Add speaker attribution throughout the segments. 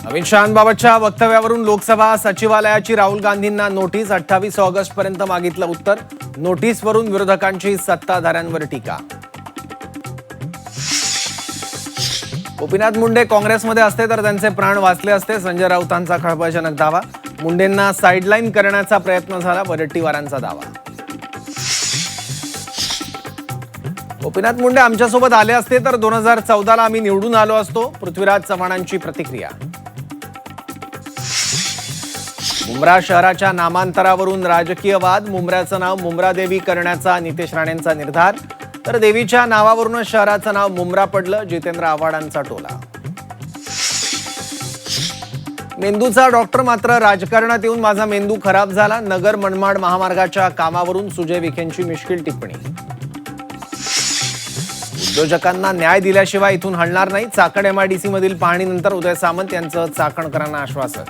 Speaker 1: अमित शहांबाबतच्या वक्तव्यावरून लोकसभा सचिवालयाची राहुल गांधींना notice 28 August पर्यंत मागितलं उत्तर. नोटीसवरून विरोधकांची सत्ताधाऱ्यांवर टीका. गोपीनाथ मुंडे काँग्रेसमध्ये असते तर त्यांचे प्राण वाचले असते, संजय राऊतांचा खळबळजनक दावा. मुंडेंना साईडलाईन करण्याचा प्रयत्न झाला, वडेट्टीवारांचा दावा. गोपीनाथ मुंडे आमच्यासोबत आले असते तर 2014ला आम्ही निवडून आलो असतो, पृथ्वीराज चव्हाणांची प्रतिक्रिया. मुंब्रा शहराच्या नामांतरावरून राजकीय वाद. मुंब्र्याचं नाव मुंब्रादेवी करण्याचा नितेश राणेंचा निर्धार, तर देवीच्या नावावरून शहराचं नाव मुंब्रा पडलं, जितेंद्र आव्हाडांचा टोला. मेंदूचा डॉक्टर मात्र राजकारणात येऊन माझा मेंदू खराब झाला. नगर मनमाड महामार्गाच्या कामावरून सुजय विखेंची मिश्किल टिप्पणी. उद्योजकांना न्याय दिल्याशिवाय इथून हलणार नाही. चाकण MIDC मधील पाहणीनंतर उदय सामंत यांचं चाकणकरांना आश्वासन.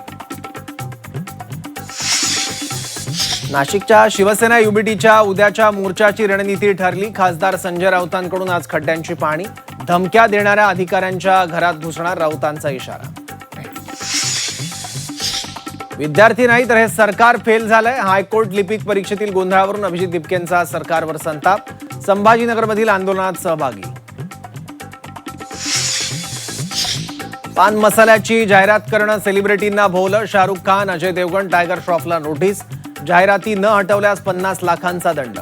Speaker 1: नाशिकच्या शिवसेना UBTच्या उद्याच्या मोर्चाची रणनीती ठरली. खासदार संजय राऊतांकडून आज खड्ड्यांची पाहणी. धमक्या देणाऱ्या अधिकाऱ्यांच्या घरात घुसणार, राऊतांचा इशारा. विद्यार्थी नाही तर हे सरकार फेल झालंय. हायकोर्ट लिपिक परीक्षेतील गोंधळावरून अभिजित दिपकेंचा सरकारवर संताप. संभाजीनगरमधील आंदोलनात सहभागी. पान मसाल्याची जाहिरात करणं सेलिब्रिटींना भोवलं. शाहरुख खान, अजय देवगण, टायगर श्रॉफला नोटीस. जाहिराती न हटवल्यास 50 लाखांचा दंड.